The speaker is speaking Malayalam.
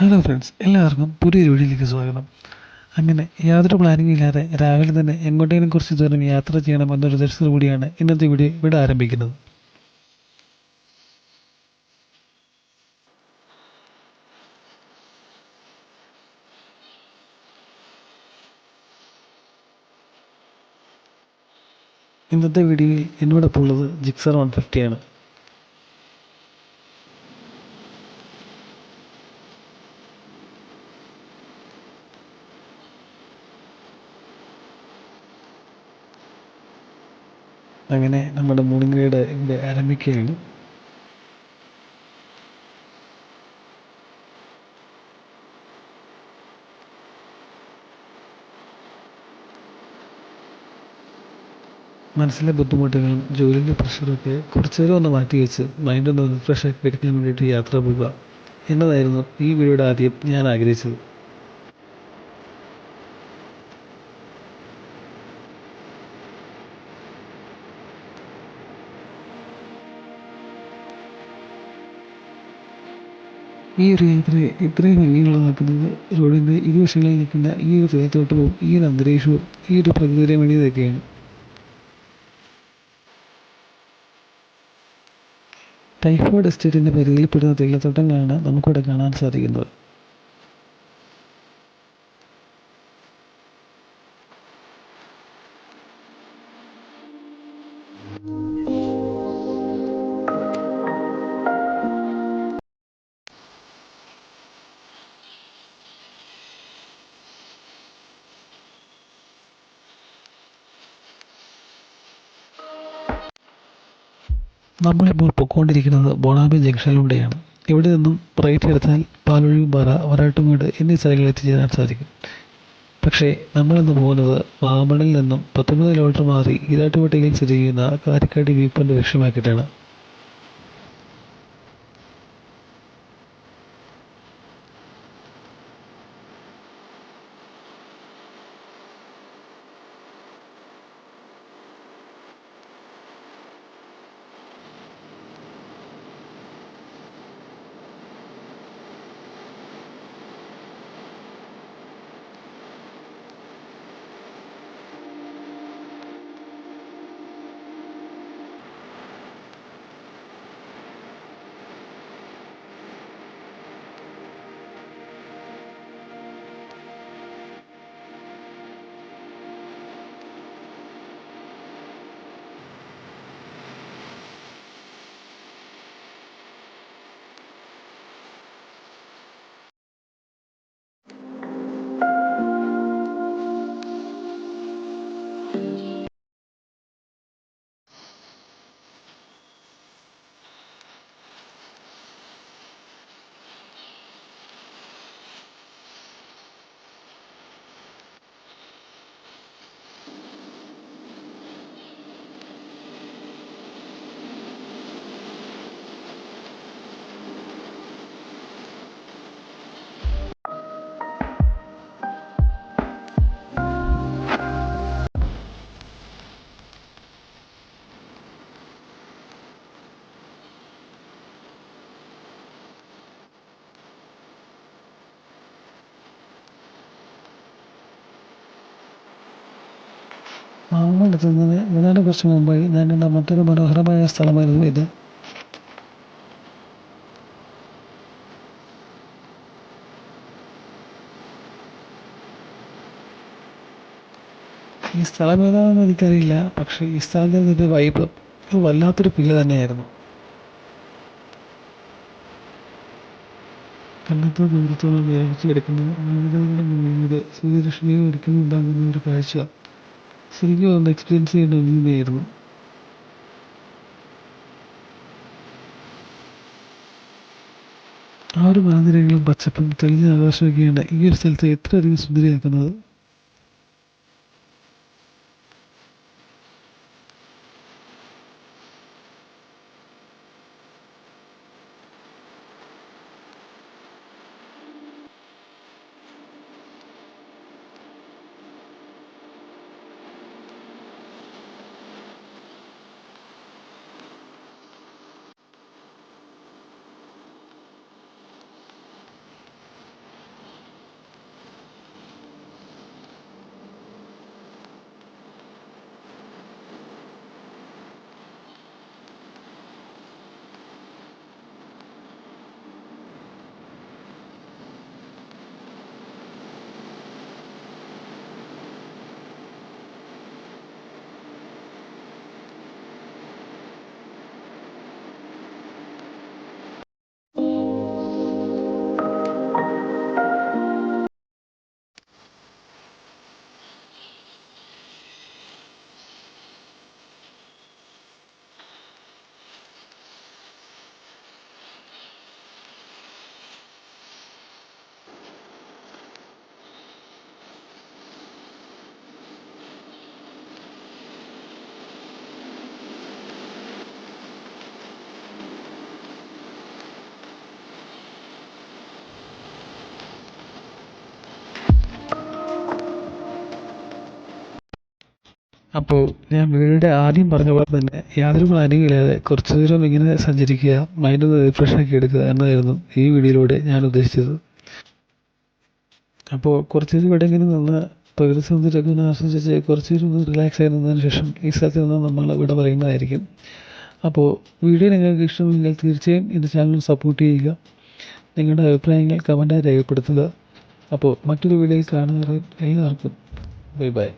ഹലോ ഫ്രണ്ട്സ്, എല്ലാവർക്കും പുതിയൊരു വീഡിയോയിലേക്ക് സ്വാഗതം. അങ്ങനെ യാതൊരു പ്ലാനിങ് ഇല്ലാതെ രാവിലെ തന്നെ എങ്ങോട്ടേലും കുറച്ച് ദൂരം യാത്ര ചെയ്യണം എന്നൊരു ഉദ്ദേശത്തോടു കൂടിയാണ് ഇന്നത്തെ വീഡിയോ ഇവിടെ ആരംഭിക്കുന്നത്. ഇന്നത്തെ വീഡിയോയിൽ എന്നോടൊപ്പം ഉള്ളത് ജിക്സർ 150 ആണ്. അങ്ങനെ നമ്മുടെ മോർണിംഗ് റൈഡ് ഇവിടെ ആരംഭിക്കുകയാണ്. മനസ്സിലെ ബുദ്ധിമുട്ടുകളും ജോലിയിലെ പ്രഷറൊക്കെ കുറച്ചു നേരം ഒന്ന് മാറ്റി വെച്ച് മൈൻഡൊന്ന് റിഫ്രഷ് ആക്കി എടുക്കാൻ വേണ്ടിയിട്ട് യാത്ര പോവുക എന്നതായിരുന്നു ഈ വീഡിയോയുടെ ആദ്യം ഞാൻ ആഗ്രഹിച്ചത്. ഈ ഒരു യാത്രയെ ഇത്രയും ഭംഗിയുള്ളതാക്കുന്നത് റോഡിൻ്റെ ഇരുവശങ്ങളിൽ നിൽക്കുന്ന ഈ ഒരു തേയിലത്തോട്ടവും ഈ ഒരു അന്തരീക്ഷവും ഈ ഒരു പ്രകൃതി രമണീയതയൊക്കെയാണ്. ടൈഫോയിഡ് എസ്റ്റേറ്റിൻ്റെ പരിധിയിൽപ്പെടുന്ന തേയിലത്തോട്ടങ്ങളാണ് നമുക്കിവിടെ കാണാൻ സാധിക്കുന്നത്. നമ്മളിപ്പോൾ പൊയ്ക്കൊണ്ടിരിക്കുന്നത് ബോണാബെ ജംഗ്ഷനിലൂടെയാണ്. ഇവിടെ നിന്നും റൈറ്റ് എടുത്താൽ പാലൊഴിപ്പാറ, വരാട്ടുമേട് എന്നീ സ്ഥലങ്ങളിൽ എത്തിച്ചേരാൻ സാധിക്കും. പക്ഷേ നമ്മളിന്ന് പോകുന്നത് വാമണിൽ നിന്നും 19 കിലോമീറ്റർ മാറി ഈരാട്ടുപേട്ടയിൽ സ്ഥിതി ചെയ്യുന്ന കാരിക്കാട് വ്യൂ പോയിന്റ് ലക്ഷ്യമാക്കിയിട്ടാണ്. വാഗമണെത്തുന്നത് ഏതാണ്ട് കുറച്ച് മുമ്പായി ഞാൻ കണ്ട മറ്റൊരു മനോഹരമായ സ്ഥലമായിരുന്നു ഇത്. ഈ സ്ഥലം ഏതാണെന്ന് എനിക്കറിയില്ല, പക്ഷേ ഈ സ്ഥലത്തിൻ്റെ വൈബ് വല്ലാത്തൊരു ഫീല് തന്നെയായിരുന്നു. കണ്ണത്തോ ദൂരത്തോളം വ്യാപിച്ചെടുക്കുന്ന ആളുകളുടെ മുന്നിൽ സൂര്യരശ്മികൾ ഒരിക്കലുണ്ടാകുന്ന ഒരു കാഴ്ച ശരിക്കും ഒന്ന് എക്സ്പീരിയൻസ് ചെയ്യേണ്ട ഒന്നായിരുന്നു. ആ ഒരു മലനിരകളും പച്ചപ്പും തെളിഞ്ഞ ആകാശമൊക്കെയാണ് ഈ ഒരു സ്ഥലത്തെ എത്രയധികം സുന്ദരിയാക്കുന്നത്. അപ്പോൾ ഞാൻ വീഡിയോയുടെ ആദ്യം പറഞ്ഞ പോലെ തന്നെ യാതൊരു പ്ലാനിങ് ഇല്ലാതെ കുറച്ച് ദൂരം ഇങ്ങനെ സഞ്ചരിക്കുക, മൈൻഡ് ഒന്ന് റിഫ്രഷാക്കി എടുക്കുക എന്നതായിരുന്നു ഈ വീഡിയോയിലൂടെ ഞാൻ ഉദ്ദേശിച്ചത്. അപ്പോൾ കുറച്ച് ദിവസം ഇവിടെ ഇങ്ങനെ നിന്ന് പ്രകൃതി സൗന്ദര്യമൊക്കെ ഒന്ന് ആസ്വദിച്ച് കുറച്ച് നേരം ഒന്ന് റിലാക്സ് ആയി നിന്നതിന് ശേഷം ഈ സ്ഥലത്ത് നിന്ന് നമ്മൾ ഇവിടെ പറയുന്നതായിരിക്കും. അപ്പോൾ വീഡിയോ നിങ്ങൾക്ക് ഇഷ്ടമെങ്കിൽ തീർച്ചയായും എൻ്റെ ചാനൽ സപ്പോർട്ട് ചെയ്യുക. നിങ്ങളുടെ അഭിപ്രായങ്ങൾ കമൻറ്റായി രേഖപ്പെടുത്തുക. അപ്പോൾ മറ്റൊരു വീഡിയോയിൽ കാണുന്നവരെ എല്ലാവർക്കും ബൈ ബൈ.